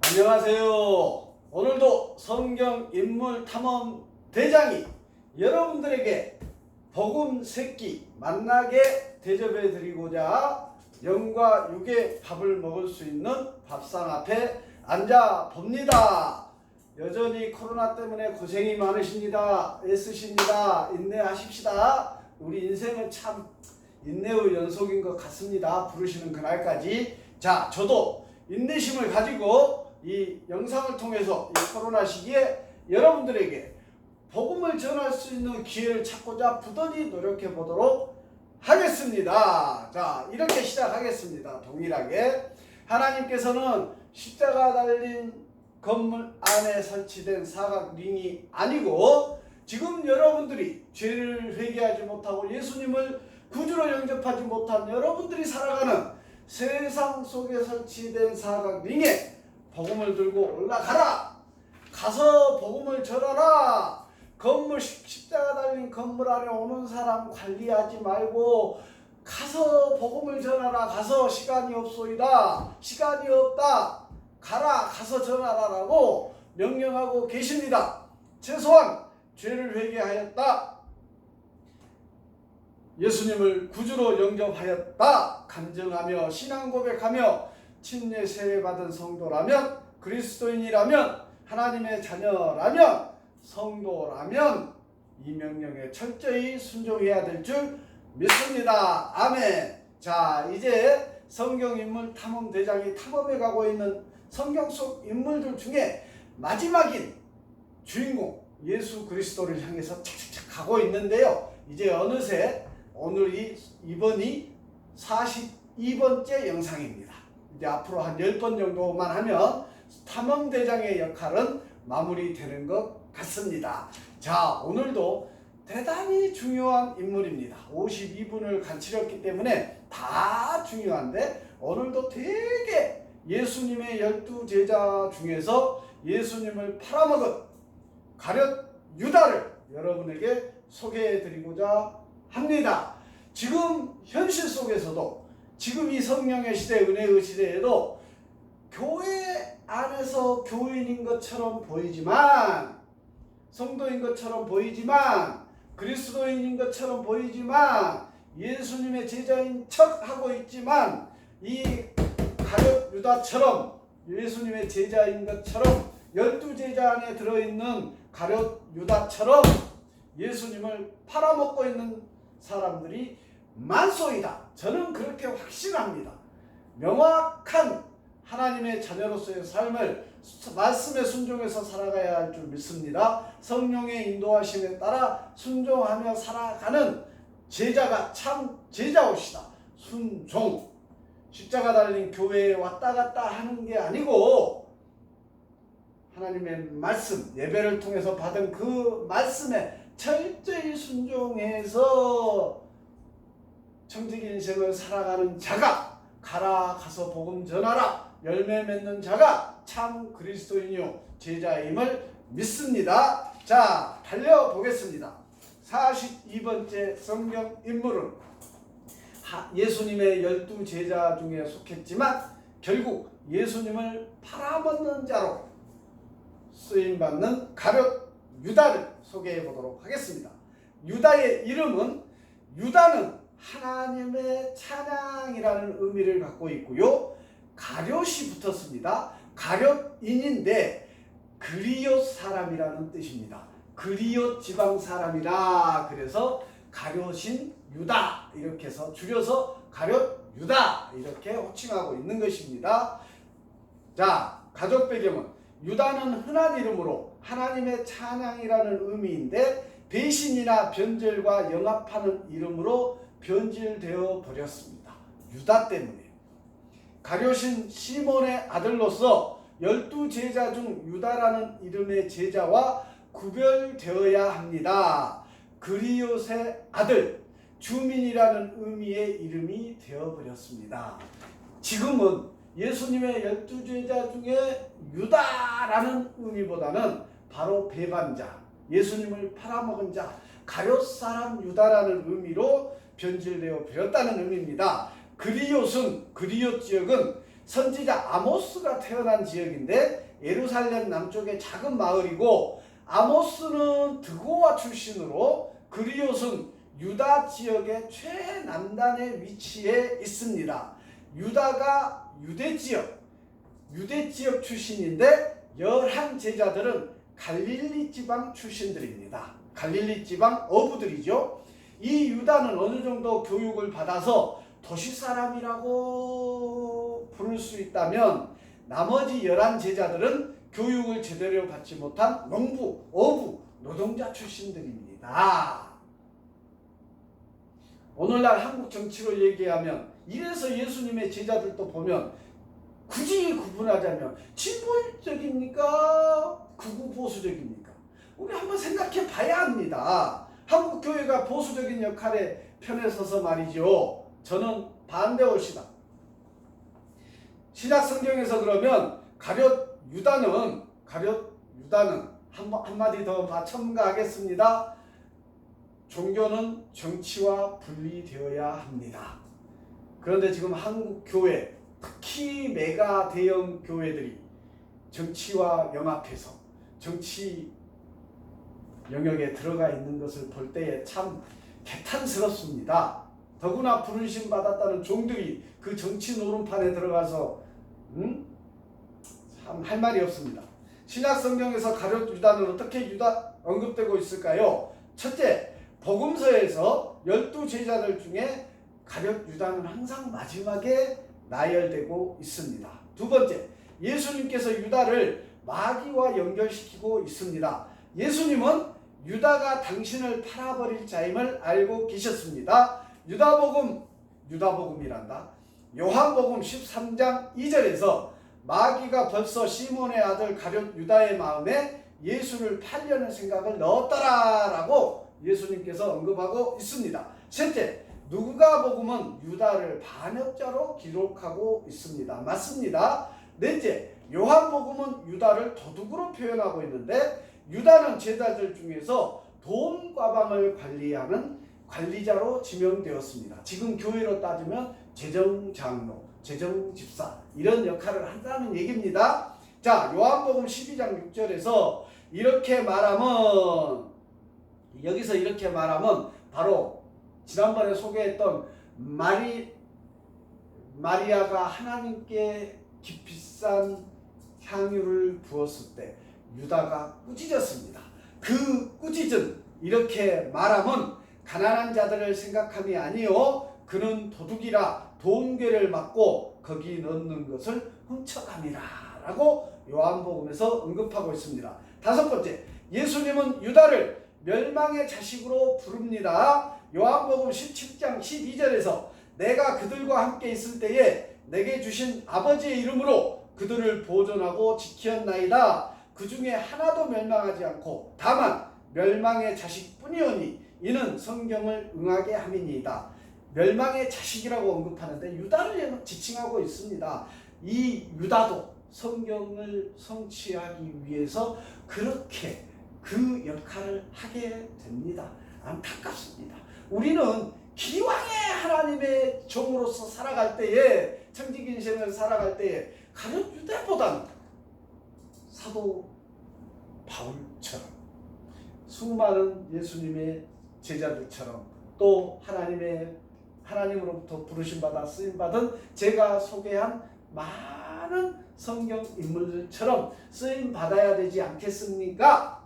안녕하세요. 오늘도 성경 인물 탐험 대장이 여러분들에게 복음 새끼 만나게 대접해 드리고자 영과 육의 밥을 먹을 수 있는 밥상 앞에 앉아 봅니다. 여전히 코로나 때문에 고생이 많으십니다. 애쓰십니다. 인내하십시다. 우리 인생은 참 인내의 연속인 것 같습니다. 부르시는 그날까지. 자, 저도 인내심을 가지고 이 영상을 통해서 이 코로나 시기에 여러분들에게 복음을 전할 수 있는 기회를 찾고자 부단히 노력해 보도록 하겠습니다. 자, 이렇게 시작하겠습니다. 동일하게 하나님께서는 십자가 달린 건물 안에 설치된 사각 링이 아니고 지금 여러분들이 죄를 회개하지 못하고 예수님을 구주로 영접하지 못한 여러분들이 살아가는 세상 속에 설치된 사각 링에 복음을 들고 올라가라. 가서 복음을 전하라. 건물 십자가 달린 건물 안에 오는 사람 관리하지 말고 가서 복음을 전하라. 가서 시간이 없소이다. 시간이 없다. 가라. 가서 전하라라고 명령하고 계십니다. 최소한 죄를 회개하였다. 예수님을 구주로 영접하였다. 간증하며 신앙 고백하며 침례 세례받은 성도라면, 그리스도인이라면, 하나님의 자녀라면, 성도라면 이 명령에 철저히 순종해야 될 줄 믿습니다. 아멘. 자, 이제 성경 인물 탐험 대장이 탐험해 가고 있는 성경 속 인물들 중에 마지막인 주인공 예수 그리스도를 향해서 착착착 가고 있는데요. 이제 어느새 이번이 42번째 영상입니다. 이제 앞으로 한 10번 정도만 하면 탐험대장의 역할은 마무리되는 것 같습니다. 자, 오늘도 대단히 중요한 인물입니다. 52분을 간치렸기 때문에 다 중요한데 오늘도 되게 예수님의 12제자 중에서 예수님을 팔아먹은 가룟 유다를 여러분에게 소개해드리고자 합니다. 지금 현실 속에서도 지금 이 성령의 시대, 은혜의 시대에도 교회 안에서 교인인 것처럼 보이지만, 성도인 것처럼 보이지만, 그리스도인인 것처럼 보이지만, 예수님의 제자인 척 하고 있지만, 이 가룟 유다처럼 예수님의 제자인 것처럼 12제자 안에 들어있는 가룟 유다처럼 예수님을 팔아먹고 있는 사람들이 많소이다. 저는 그렇게 확신합니다. 명확한 하나님의 자녀로서의 삶을 말씀에 순종해서 살아가야 할 줄 믿습니다. 성령의 인도하심에 따라 순종하며 살아가는 제자가 참 제자옵시다. 순종. 십자가 달린 교회에 왔다 갔다 하는 게 아니고 하나님의 말씀, 예배를 통해서 받은 그 말씀에 철저히 순종해서 청직 인생을 살아가는 자가 가라. 가서 복음 전하라. 열매 맺는 자가 참 그리스도인이요 제자임을 믿습니다. 자, 달려보겠습니다. 42번째 성경 인물은 예수님의 12제자 중에 속했지만 결국 예수님을 팔아먹는 자로 쓰임받는 가룟 유다를 소개해 보도록 하겠습니다. 유다의 이름은, 유다는 하나님의 찬양이라는 의미를 갖고 있고요. 가룟이 붙었습니다. 가룟인인데 그리옷 사람이라는 뜻입니다. 그리옷 지방 사람이라 그래서 가룟인 유다 이렇게 해서 줄여서 가룟 유다 이렇게 호칭하고 있는 것입니다. 자, 가족 배경은 유다는 흔한 이름으로 하나님의 찬양이라는 의미인데 배신이나 변절과 영합하는 이름으로 변질되어 버렸습니다. 유다 때문에. 가룟인 시몬의 아들로서 12제자 중 유다라는 이름의 제자와 구별되어야 합니다. 그리옷의 아들, 주민이라는 의미의 이름이 되어버렸습니다. 지금은 예수님의 12제자 중에 유다라는 의미보다는 바로 배반자, 예수님을 팔아먹은 자, 가룟 사람 유다라는 의미로 변질되어 버렸다는 의미입니다. 그리옷 지역은 선지자 아모스가 태어난 지역인데 예루살렘 남쪽의 작은 마을이고, 아모스는 드고와 출신으로 그리옷은 유다 지역의 최남단에 위치해 있습니다. 유다가 유대 지역 출신인데 11 제자들은 갈릴리 지방 출신들입니다. 갈릴리 지방 어부들이죠. 이 유다는 어느 정도 교육을 받아서 도시 사람이라고 부를 수 있다면, 나머지 11 제자들은 교육을 제대로 받지 못한 농부, 어부, 노동자 출신들입니다. 오늘날 한국 정치로 얘기하면, 이래서 예수님의 제자들도 보면 굳이 구분하자면 진보적입니까? 극우 보수적입니까? 우리 한번 생각해 봐야 합니다. 한국 교회가 보수적인 역할에 편에 서서 말이죠. 저는 반대올시다. 신약 성경에서 그러면 가룟 유다는 한마디 더 첨가하겠습니다. 종교는 정치와 분리되어야 합니다. 그런데 지금 한국 교회, 특히 메가 대형 교회들이 정치와 영합해서 정치 영역에 들어가 있는 것을 볼 때에 참 개탄스럽습니다. 더구나 부르심 받았다는 종들이 그 정치 노름판에 들어가서 참 할 말이 없습니다. 신약 성경에서 가룟 유다는 어떻게 언급되고 있을까요? 첫째, 복음서에서 12 제자들 중에 가룟 유다는 항상 마지막에 나열되고 있습니다. 두 번째, 예수님께서 유다를 마귀와 연결시키고 있습니다. 예수님은 유다가 당신을 팔아버릴 자임을 알고 계셨습니다. 요한복음 13장 2절에서 마귀가 벌써 시몬의 아들 가룟 유다의 마음에 예수를 팔려는 생각을 넣었더라라고 예수님께서 언급하고 있습니다. 셋째, 누가복음은 유다를 반역자로 기록하고 있습니다. 맞습니다. 넷째, 요한복음은 유다를 도둑으로 표현하고 있는데, 유다는 제자들 중에서 돈 과방을 관리하는 관리자로 지명되었습니다. 지금 교회로 따지면 재정장로, 재정집사 이런 역할을 한다는 얘기입니다. 자, 요한복음 12장 6절에서 여기서 이렇게 말하면 바로 지난번에 소개했던 마리아가 하나님께 값비싼 향유를 부었을 때 유다가 꾸짖었습니다. 그 꾸짖은 이렇게 말하면 가난한 자들을 생각함이 아니요 그는 도둑이라 돈괴를 맞고 거기 넣는 것을 훔쳐감이라 라고 요한복음에서 언급하고 있습니다. 다섯 번째, 예수님은 유다를 멸망의 자식으로 부릅니다. 요한복음 17장 12절에서 내가 그들과 함께 있을 때에 내게 주신 아버지의 이름으로 그들을 보존하고 지켰나이다. 그 중에 하나도 멸망하지 않고 다만 멸망의 자식뿐이오니 이는 성경을 응하게 함이니이다. 멸망의 자식이라고 언급하는데 유다를 지칭하고 있습니다. 이 유다도 성경을 성취하기 위해서 그렇게 그 역할을 하게 됩니다. 안타깝습니다. 우리는 기왕에 하나님의 종으로서 살아갈 때에, 청직 인생을 살아갈 때에 가룟 유다보다는 사도 바울처럼 수많은 예수님의 제자들처럼 또 하나님으로부터 부르심받아 쓰임받은 제가 소개한 많은 성경 인물들처럼 쓰임받아야 되지 않겠습니까?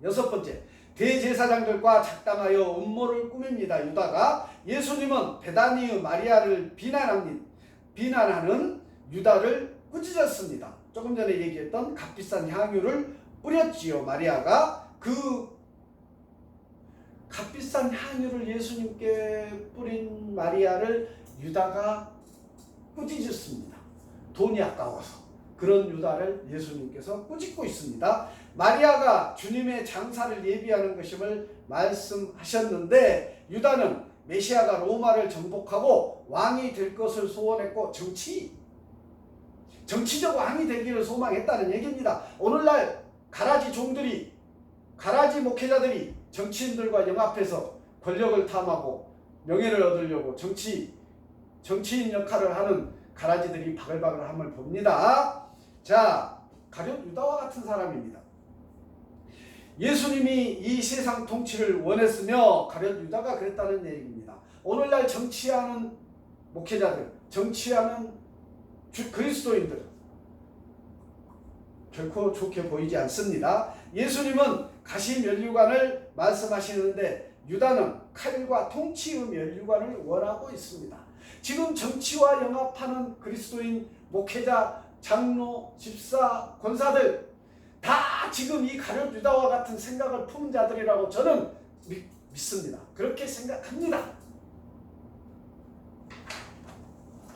여섯 번째, 대제사장들과 작당하여 음모를 꾸밉니다. 유다가. 예수님은 베다니의 마리아를 비난하는 유다를 꾸짖었습니다. 조금 전에 얘기했던 값비싼 향유를 뿌렸지요. 마리아가 그 값비싼 향유를 예수님께 뿌린 마리아를 유다가 꾸짖었습니다. 돈이 아까워서. 그런 유다를 예수님께서 꾸짖고 있습니다. 마리아가 주님의 장사를 예비하는 것임을 말씀하셨는데, 유다는 메시아가 로마를 정복하고 왕이 될 것을 소원했고 정치적 왕이 되기를 소망했다는 얘기입니다. 오늘날 가라지 종들이, 가라지 목회자들이 정치인들과 영합해서 권력을 탐하고 명예를 얻으려고 정치인 역할을 하는 가라지들이 바글바글함을 봅니다. 자, 가룟 유다와 같은 사람입니다. 예수님이 이 세상 통치를 원했으며 가룟 유다가 그랬다는 얘기입니다. 오늘날 정치하는 목회자들, 정치하는 그리스도인들 결코 좋게 보이지 않습니다. 예수님은 가시 면류관을 말씀하시는데 유다는 칼과 통치의 면류관을 원하고 있습니다. 지금 정치와 영합하는 그리스도인 목회자, 장로, 집사, 권사들 다 지금 이 가룟 유다와 같은 생각을 품은 자들이라고 저는 믿습니다. 그렇게 생각합니다.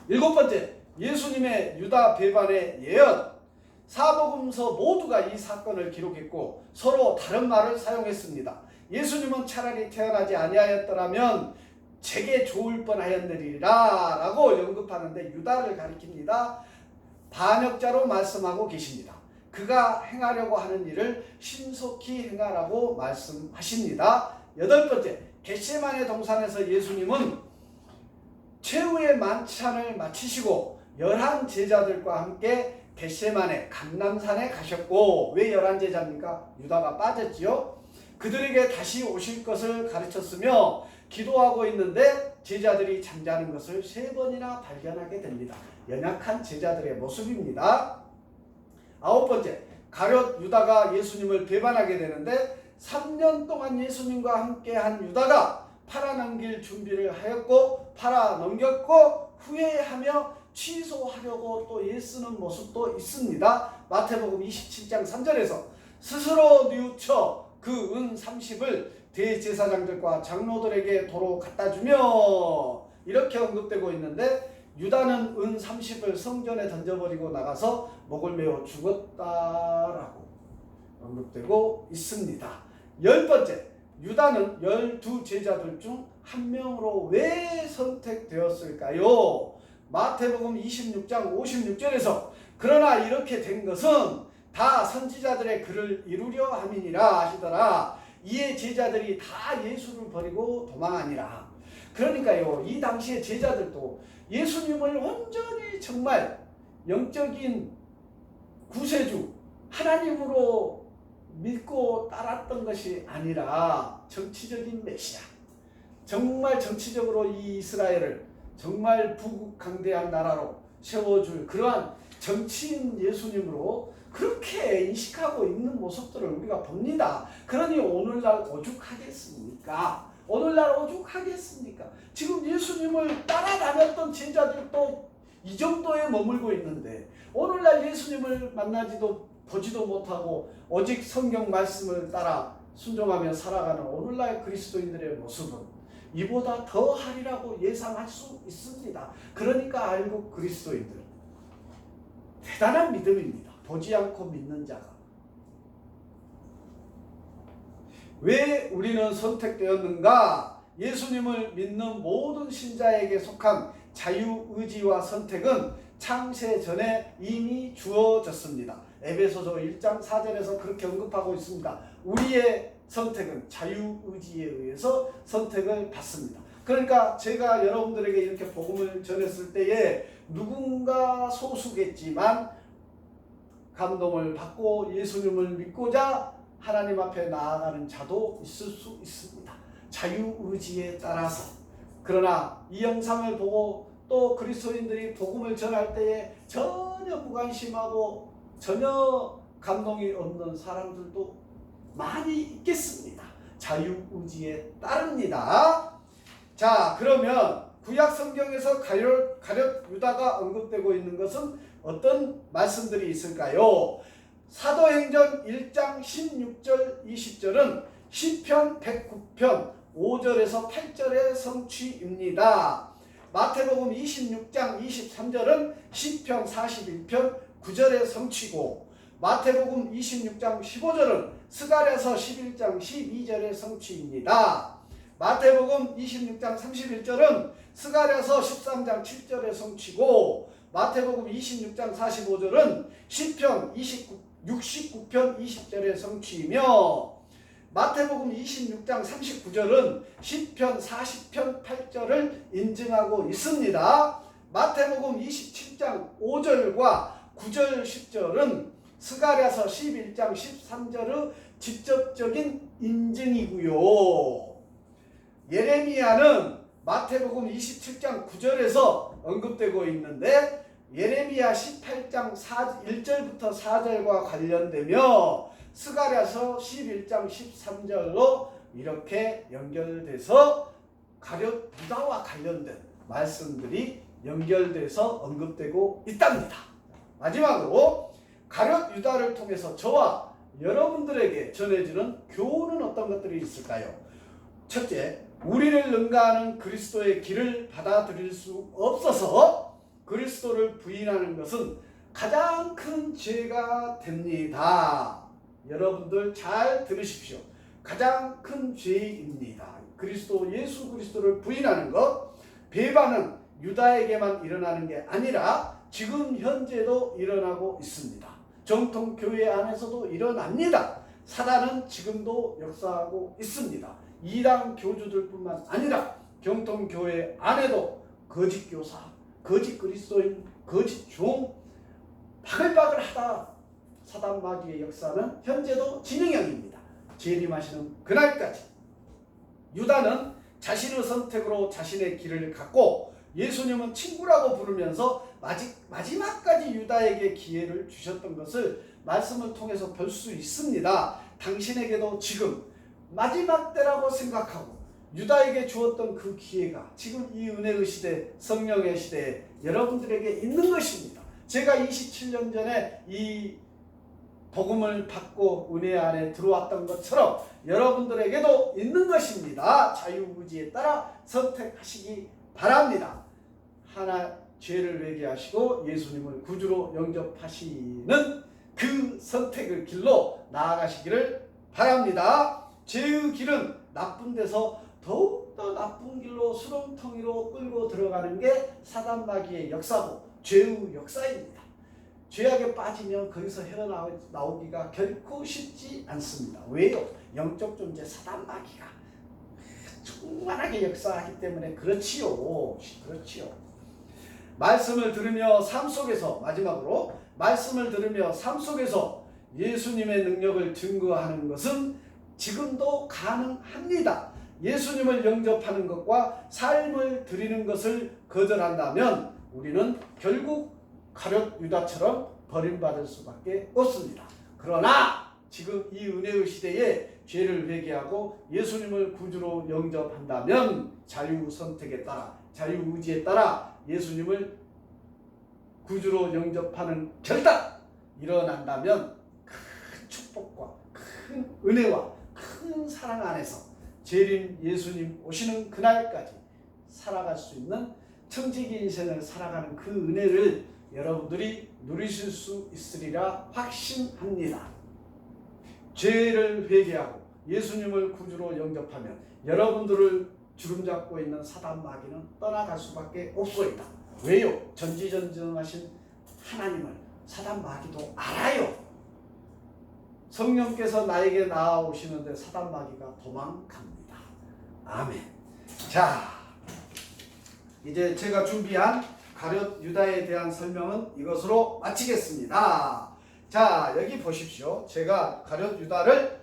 7번째, 예수님의 유다 배반의 예언. 사복음서 모두가 이 사건을 기록했고 서로 다른 말을 사용했습니다. 예수님은 차라리 태어나지 아니하였더라면 제게 좋을 뻔하였느리라 라고 언급하는데 유다를 가리킵니다. 반역자로 말씀하고 계십니다. 그가 행하려고 하는 일을 신속히 행하라고 말씀하십니다. 8번째, 겟세마네 동산에서 예수님은 최후의 만찬을 마치시고 11 제자들과 함께 겟세마네 감람산에 가셨고, 왜 11 제자입니까? 유다가 빠졌지요. 그들에게 다시 오실 것을 가르쳤으며 기도하고 있는데 제자들이 잠자는 것을 3번이나 발견하게 됩니다. 연약한 제자들의 모습입니다. 9번째, 가룟 유다가 예수님을 배반하게 되는데 3년 동안 예수님과 함께한 유다가 팔아넘길 준비를 하였고 팔아넘겼고 후회하며 취소하려고 또 애쓰는 모습도 있습니다. 마태복음 27장 3절에서 스스로 뉘우쳐 그 은 30을 대제사장들과 장로들에게 도로 갖다 주며 이렇게 언급되고 있는데 유다는 은 30을 성전에 던져버리고 나가서 목을 메어 죽었다라고 언급되고 있습니다. 10번째, 유다는 12제자들 중 한 명으로 왜 선택되었을까요? 마태복음 26장 56절에서 그러나 이렇게 된 것은 다 선지자들의 글을 이루려 함이니라 하시더라. 이에 제자들이 다 예수를 버리고 도망하니라. 그러니까요, 이 당시에 제자들도 예수님을 온전히 정말 영적인 구세주 하나님으로 믿고 따랐던 것이 아니라 정치적인 메시아, 정말 정치적으로 이 이스라엘을 정말 부강대한 나라로 세워줄 그러한 정치인 예수님으로 그렇게 인식하고 있는 모습들을 우리가 봅니다. 그러니 오늘날 오죽하겠습니까? 오늘날 오죽하겠습니까? 지금 예수님을 따라다녔던 제자들도 이 정도에 머물고 있는데 오늘날 예수님을 만나지도 보지도 못하고 오직 성경 말씀을 따라 순종하며 살아가는 오늘날 그리스도인들의 모습은 이보다 더하리라고 예상할 수 있습니다. 그러니까 알고 그리스도인들 대단한 믿음입니다. 보지 않고 믿는 자가. 왜 우리는 선택되었는가? 예수님을 믿는 모든 신자에게 속한 자유의지와 선택은 창세 전에 이미 주어졌습니다. 에베소서 1장 4절에서 그렇게 언급하고 있습니다. 우리의 선택은 자유의지에 의해서 선택을 받습니다. 그러니까 제가 여러분들에게 이렇게 복음을 전했을 때에 누군가 소수겠지만 감동을 받고 예수님을 믿고자 하나님 앞에 나아가는 자도 있을 수 있습니다. 자유의지에 따라서. 그러나 이 영상을 보고 또 그리스도인들이 복음을 전할 때에 전혀 무관심하고 전혀 감동이 없는 사람들도 많이 있겠습니다. 자유의지에 따릅니다. 자, 그러면 구약 성경에서 가룟 유다가 언급되고 있는 것은 어떤 말씀들이 있을까요? 사도행전 1장 16절 20절은 시편 109편 5절에서 8절의 성취입니다. 마태복음 26장 23절은 시편 41편 9절의 성취고 마태복음 26장 15절은 스가랴서 11장 12절의 성취입니다. 마태복음 26장 31절은 스가랴서 13장 7절의 성취고 마태복음 26장 45절은 시편 69편 20절의 성취이며 마태복음 26장 39절은 시편 40편 8절을 인증하고 있습니다. 마태복음 27장 5절과 9절 10절은 스가랴서 11장 13절의 직접적인 인증이고요. 예레미야는 마태복음 27장 9절에서 언급되고 있는데 예레미야 18장 1절부터 4절과 관련되며 스가랴서 11장 13절로 이렇게 연결돼서 가룟 유다와 관련된 말씀들이 연결돼서 언급되고 있답니다. 마지막으로 가룟 유다를 통해서 저와 여러분들에게 전해지는 교훈은 어떤 것들이 있을까요? 첫째, 우리를 능가하는 그리스도의 길을 받아들일 수 없어서 그리스도를 부인하는 것은 가장 큰 죄가 됩니다. 여러분들 잘 들으십시오. 가장 큰 죄입니다. 예수 그리스도를 부인하는 것, 배반은 유다에게만 일어나는 게 아니라 지금 현재도 일어나고 있습니다. 정통 교회 안에서도 일어납니다. 사단은 지금도 역사하고 있습니다. 이단 교주들뿐만 아니라 정통 교회 안에도 거짓 교사, 거짓 그리스도인, 거짓 종, 바글바글하다 사단 마귀의 역사는 현재도 진행형입니다. 재림하시는 그날까지. 유다는 자신의 선택으로 자신의 길을 갖고 예수님은 친구라고 부르면서 마지막까지 유다에게 기회를 주셨던 것을 말씀을 통해서 볼 수 있습니다. 당신에게도 지금 마지막 때라고 생각하고 유다에게 주었던 그 기회가 지금 이 은혜의 시대, 성령의 시대에 여러분들에게 있는 것입니다. 제가 27년 전에 이 복음을 받고 은혜 안에 들어왔던 것처럼 여러분들에게도 있는 것입니다. 자유의지에 따라 선택하시기 바랍니다. 하나 죄를 회개하시고 예수님을 구주로 영접하시는 그 선택의 길로 나아가시기를 바랍니다. 죄의 길은 나쁜 데서 더욱더 나쁜 길로 수렁텅이로 끌고 들어가는 게 사단 마귀의 역사고 죄의 역사입니다. 죄악에 빠지면 거기서 헤어나오기가 결코 쉽지 않습니다. 왜요? 영적 존재 사단 마귀가 충만하게 역사하기 때문에 그렇지요. 말씀을 들으며 삶 속에서, 마지막으로 말씀을 들으며 삶 속에서 예수님의 능력을 증거하는 것은 지금도 가능합니다. 예수님을 영접하는 것과 삶을 드리는 것을 거절한다면 우리는 결국 가룟 유다처럼 버림받을 수밖에 없습니다. 그러나 지금 이 은혜의 시대에 죄를 회개하고 예수님을 구주로 영접한다면 자유 선택에 따라, 자유 의지에 따라 예수님을 구주로 영접하는 결단 일어난다면 큰 축복과 큰 은혜와 큰 사랑 안에서 재림 예수님 오시는 그날까지 살아갈 수 있는 청지기 인생을 살아가는 그 은혜를 여러분들이 누리실 수 있으리라 확신합니다. 죄를 회개하고 예수님을 구주로 영접하면 여러분들을 주름잡고 있는 사단 마귀는 떠나갈 수밖에 없소이다. 왜요? 전지전능하신 하나님을 사단 마귀도 알아요. 성령께서 나에게 나아오시는데 사단 마귀가 도망갑니다. 아멘. 자, 이제 제가 준비한 가룟 유다에 대한 설명은 이것으로 마치겠습니다. 자, 여기 보십시오. 제가 가룟 유다를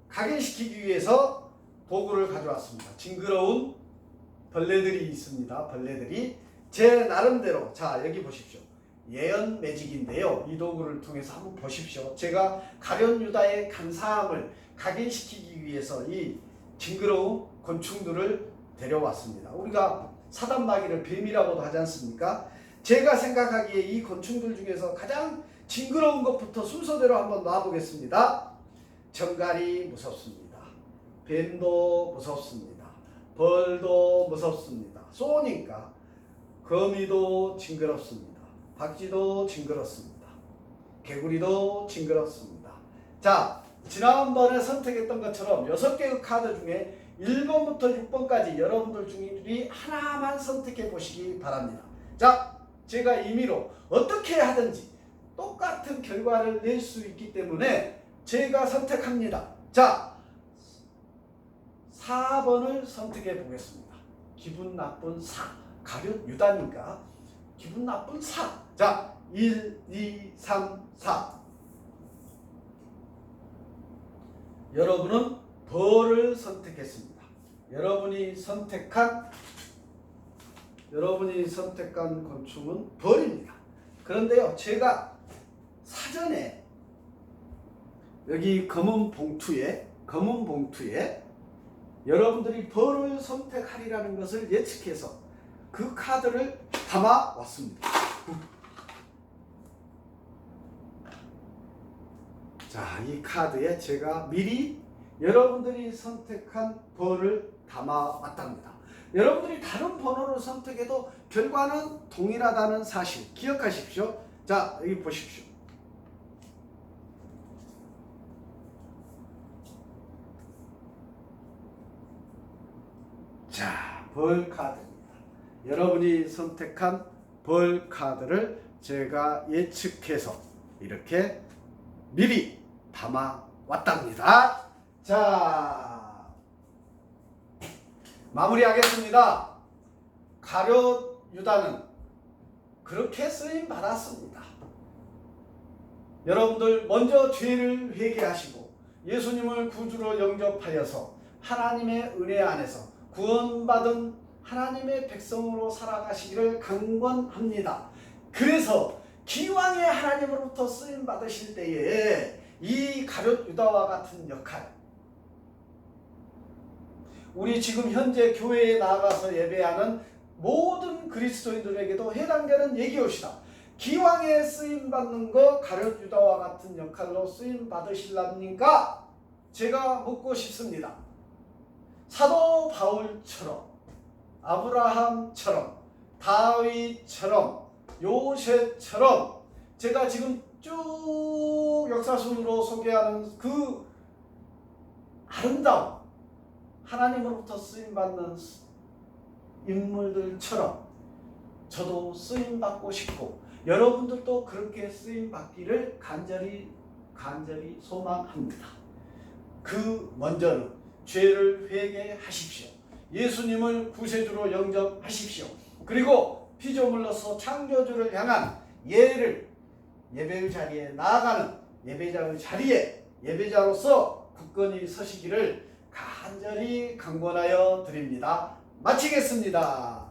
각인시키기 위해서 도구를 가져왔습니다. 징그러운 벌레들이 있습니다. 벌레들이 제 나름대로, 자 여기 보십시오. 예언 매직인데요. 이 도구를 통해서 한번 보십시오. 제가 가룟 유다의 간사함을 각인시키기 위해서 이 징그러운 곤충들을 데려왔습니다. 우리가 사단 마귀를 뱀이라고도 하지 않습니까? 제가 생각하기에 이 곤충들 중에서 가장 징그러운 것부터 순서대로 한번 놔보겠습니다. 정갈이 무섭습니다. 뱀도 무섭습니다. 벌도 무섭습니다. 쏘니까. 거미도 징그럽습니다. 박쥐도 징그럽습니다. 개구리도 징그럽습니다. 자, 지난번에 선택했던 것처럼 6개의 카드 중에 1번부터 6번까지 여러분들 중에 하나만 선택해 보시기 바랍니다. 자, 제가 임의로 어떻게 하든지 똑같은 결과를 낼 수 있기 때문에 제가 선택합니다. 자, 4번을 선택해 보겠습니다. 기분 나쁜 4. 가룟 유다니까 기분 나쁜 4. 자, 1, 2, 3, 4. 여러분은 벌을 선택했습니다. 여러분이 선택한 곤충은 벌입니다. 그런데요, 제가 사전에 여기 검은 봉투에 여러분들이 벌을 선택하리라는 것을 예측해서 그 카드를 담아 왔습니다. 자, 이 카드에 제가 미리 여러분들이 선택한 벌을 담아 왔답니다. 여러분들이 다른 번호를 선택해도 결과는 동일하다는 사실 기억하십시오. 자, 여기 보십시오. 자, 벌 카드입니다. 여러분이 선택한 벌 카드를 제가 예측해서 이렇게 미리 담아 왔답니다. 자, 마무리하겠습니다. 가룟 유다는 그렇게 쓰임 받았습니다. 여러분들 먼저 죄를 회개하시고 예수님을 구주로 영접하여서 하나님의 은혜 안에서 구원받은 하나님의 백성으로 살아가시기를 강권합니다. 그래서 기왕에 하나님으로부터 쓰임 받으실 때에 이 가룟 유다와 같은 역할, 우리 지금 현재 교회에 나가서 예배하는 모든 그리스도인들에게도 해당되는 얘기옵시다. 기왕에 쓰임 받는 거 가룟 유다와 같은 역할로 쓰임 받으실랍니까? 제가 묻고 싶습니다. 사도 바울처럼, 아브라함처럼, 다윗처럼, 요셉처럼 제가 지금 쭉 역사순으로 소개하는 그 아름다운 하나님으로부터 쓰임받는 인물들처럼 저도 쓰임받고 싶고 여러분들도 그렇게 쓰임받기를 간절히 소망합니다. 그 먼저는 죄를 회개하십시오. 예수님을 구세주로 영접하십시오. 그리고 피조물로서 창조주를 향한 예배의 자리에 나아가는 예배자의 자리에 예배자로서 굳건히 서시기를 간절히 강권하여 드립니다. 마치겠습니다.